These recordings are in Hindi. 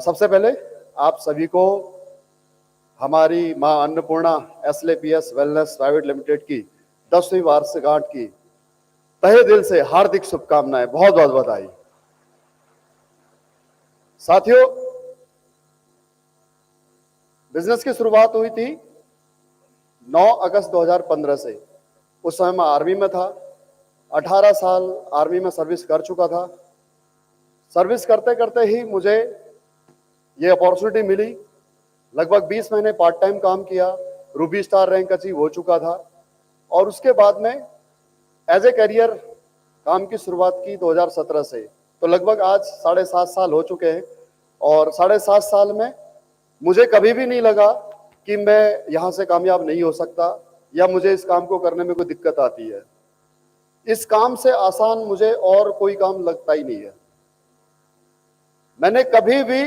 सबसे पहले आप सभी को हमारी मां अन्नपूर्णा एसलेपीएस वेलनेस प्राइवेट लिमिटेड की 10वीं वर्षगांठ की तहे दिल से हार्दिक शुभकामनाएं, बहुत बहुत बधाई। साथियों, बिजनेस की शुरुआत हुई थी 9 अगस्त 2015 से। उस समय मैं आर्मी में था, 18 साल आर्मी में सर्विस कर चुका था। सर्विस करते करते ही मुझे ये अपॉर्चुनिटी मिली। लगभग 20 महीने पार्ट टाइम काम किया, रूबी स्टार रैंक अचीव हो चुका था और उसके बाद में एज ए करियर काम की शुरुआत की 2017 से। तो लगभग आज 7.5 साल हो चुके हैं और 7.5 साल में मुझे कभी भी नहीं लगा कि मैं यहाँ से कामयाब नहीं हो सकता या मुझे इस काम को करने में कोई दिक्कत आती है। इस काम से आसान मुझे और कोई काम लगता ही नहीं है। मैंने कभी भी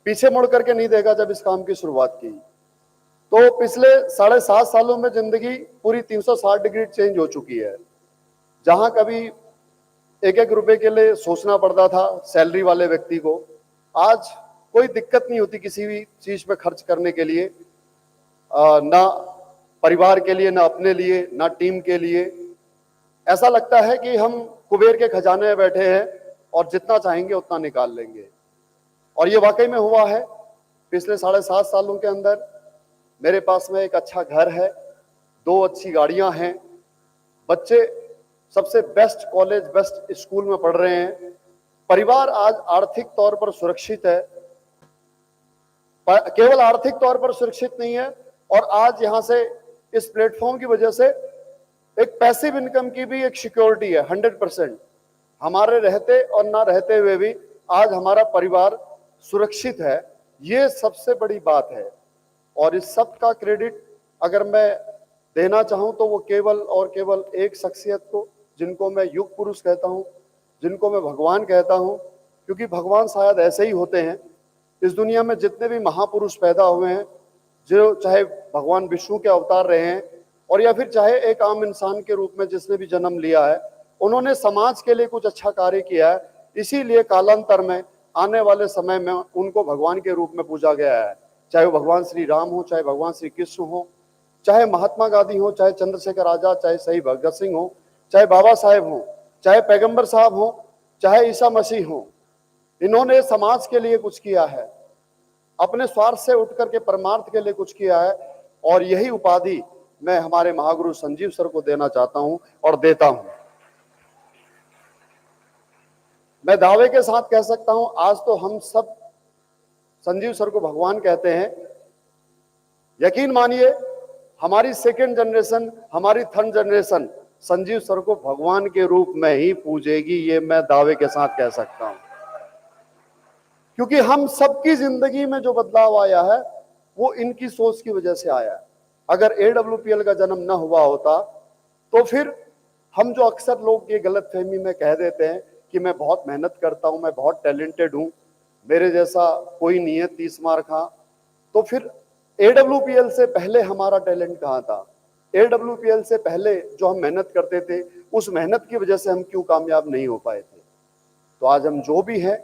पीछे मुड़ करके नहीं देखा जब इस काम की शुरुआत की। तो पिछले 7.5 सालों में जिंदगी पूरी 360 डिग्री चेंज हो चुकी है। जहां कभी एक एक रुपए के लिए सोचना पड़ता था सैलरी वाले व्यक्ति को, आज कोई दिक्कत नहीं होती किसी भी चीज पे खर्च करने के लिए, ना परिवार के लिए, ना अपने लिए, ना टीम के लिए। ऐसा लगता है कि हम कुबेर के खजाने में बैठे हैं और जितना चाहेंगे उतना निकाल लेंगे। और ये वाकई में हुआ है। पिछले 7.5 सालों के अंदर मेरे पास में एक अच्छा घर है, 2 अच्छी गाड़ियां हैं, बच्चे सबसे बेस्ट कॉलेज, बेस्ट स्कूल में पढ़ रहे हैं। परिवार आज आर्थिक तौर पर सुरक्षित है, केवल आर्थिक तौर पर सुरक्षित नहीं है, और आज यहां से इस प्लेटफॉर्म की वजह से एक पैसिव इनकम की भी एक सिक्योरिटी है 100%। हमारे रहते और ना रहते हुए भी आज हमारा परिवार सुरक्षित है। ये सबसे बड़ी बात है। और इस सब का क्रेडिट अगर मैं देना चाहूं तो वो केवल और केवल एक शख्सियत को, जिनको मैं युग पुरुष कहता हूं, जिनको मैं भगवान कहता हूं, क्योंकि भगवान शायद ऐसे ही होते हैं। इस दुनिया में जितने भी महापुरुष पैदा हुए हैं, जो चाहे भगवान विष्णु के अवतार रहे हैं और या फिर चाहे एक आम इंसान के रूप में जिसने भी जन्म लिया है, उन्होंने समाज के लिए कुछ अच्छा कार्य किया है। इसीलिए कालांतर में आने वाले समय में उनको भगवान के रूप में पूजा गया है। चाहे वो भगवान श्री राम हो, चाहे भगवान श्री कृष्ण हो, चाहे महात्मा गांधी हो, चाहे चंद्रशेखर आजाद, चाहे शहीद भगत सिंह हो, चाहे बाबा साहेब हो, चाहे पैगंबर साहब हो, चाहे ईसा मसीह हो। इन्होंने समाज के लिए कुछ किया है, अपने स्वार्थ से उठ करके परमार्थ के लिए कुछ किया है। और यही उपाधि मैं हमारे महागुरु संजीव सर को देना चाहता हूं और देता हूं। मैं दावे के साथ कह सकता हूं, आज तो हम सब संजीव सर को भगवान कहते हैं। यकीन मानिए, हमारी सेकेंड जनरेशन, हमारी थर्ड जनरेशन संजीव सर को भगवान के रूप में ही पूजेगी, ये मैं दावे के साथ कह सकता हूं। क्योंकि हम सबकी जिंदगी में जो बदलाव आया है वो इनकी सोच की वजह से आया है। अगर AWPL का जन्म न हुआ होता तो फिर हम जो अक्सर लोग ये गलतफहमी में कह देते हैं कि मैं बहुत मेहनत करता हूं, मैं बहुत टैलेंटेड हूं, मेरे जैसा कोई नहीं है 30 मार खा, तो फिर AWPL से पहले हमारा टैलेंट कहां था? AWPL से पहले जो हम मेहनत करते थे, उस मेहनत की वजह से हम क्यों कामयाब नहीं हो पाए थे? तो आज हम जो भी हैं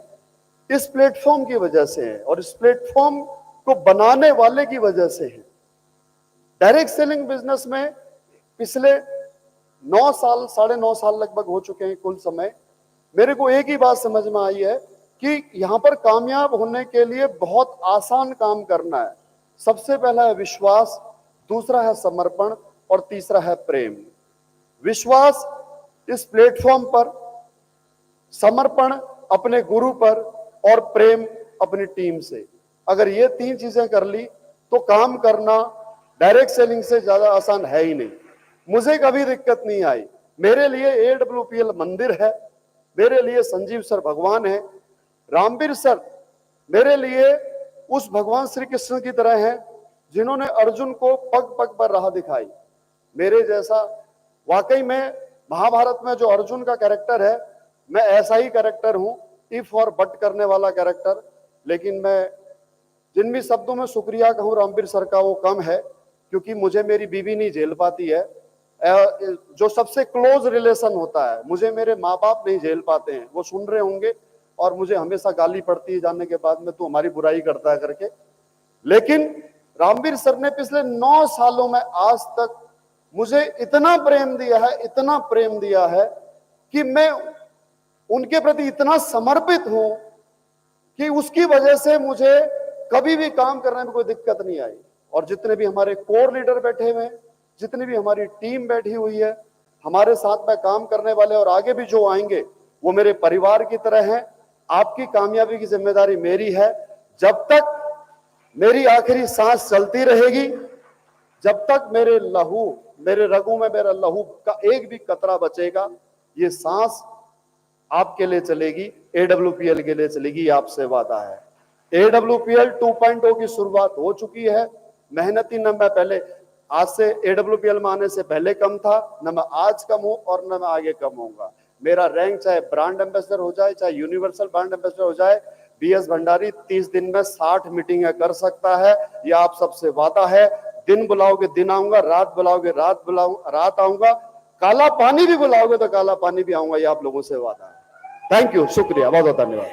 इस प्लेटफॉर्म की वजह से है, और इस प्लेटफॉर्म को बनाने वाले की वजह से है। डायरेक्ट सेलिंग बिजनेस में पिछले 9 साल, 9.5 साल लगभग हो चुके हैं कुल समय। मेरे को एक ही बात समझ में आई है कि यहां पर कामयाब होने के लिए बहुत आसान काम करना है। सबसे पहला है विश्वास, दूसरा है समर्पण और तीसरा है प्रेम। विश्वास इस प्लेटफॉर्म पर, समर्पण अपने गुरु पर और प्रेम अपनी टीम से। अगर ये 3 चीजें कर ली तो काम करना डायरेक्ट सेलिंग से ज्यादा आसान है ही नहीं। मुझे कभी दिक्कत नहीं आई। मेरे लिए AWPL मंदिर है, मेरे लिए संजीव सर भगवान है, रामवीर सर मेरे लिए उस भगवान श्री कृष्ण की तरह है जिन्होंने अर्जुन को पग पग पर राह दिखाई। मेरे जैसा वाकई में महाभारत में जो अर्जुन का कैरेक्टर है, मैं ऐसा ही कैरेक्टर हूं, इफ और बट करने वाला कैरेक्टर। लेकिन मैं जिन भी शब्दों में शुक्रिया कहूं रामवीर सर का वो कम है, क्योंकि मुझे मेरी बीवी नहीं झेल पाती है। जो सबसे क्लोज रिलेशन होता है, मुझे मेरे माँ बाप नहीं झेल पाते हैं। वो सुन रहे होंगे, और मुझे हमेशा गाली पड़ती है जाने के बाद में, तू हमारी बुराई करता है करके। लेकिन रामवीर सर ने पिछले 9 सालों में आज तक मुझे इतना प्रेम दिया है, इतना प्रेम दिया है कि मैं उनके प्रति इतना समर्पित हूं कि उसकी वजह से मुझे कभी भी काम करने में कोई दिक्कत नहीं आई। और जितने भी हमारे कोर लीडर बैठे हुए हैं, जितनी भी हमारी टीम बैठी हुई है, हमारे साथ में काम करने वाले और आगे भी जो आएंगे, वो मेरे परिवार की तरह हैं। आपकी कामयाबी की जिम्मेदारी मेरी है। जब तक मेरी आखिरी सांस चलती रहेगी, जब तक मेरे रगों में मेरा लहू का एक भी कतरा बचेगा, ये सांस आपके लिए चलेगी, AWPL के लिए चलेगी, आपसे वादा है। AWPL 2.0 की शुरुआत हो चुकी है। मेहनती न मैं पहले, आज से AWPL में आने से पहले कम था, न मैं आज कम हूं और न मैं आगे कम होऊंगा। मेरा रैंक चाहे ब्रांड एम्बेसडर हो जाए, चाहे यूनिवर्सल ब्रांड एम्बेसडर हो जाए, BS भंडारी 30 दिन में 60 मीटिंगें कर सकता है। यह आप सबसे वादा है। दिन बुलाओगे दिन आऊंगा, रात बुलाओगे रात आऊंगा, काला पानी भी बुलाओगे तो काला पानी भी आऊंगा, ये आप लोगों से वादा है। थैंक यू, शुक्रिया, बहुत बहुत धन्यवाद।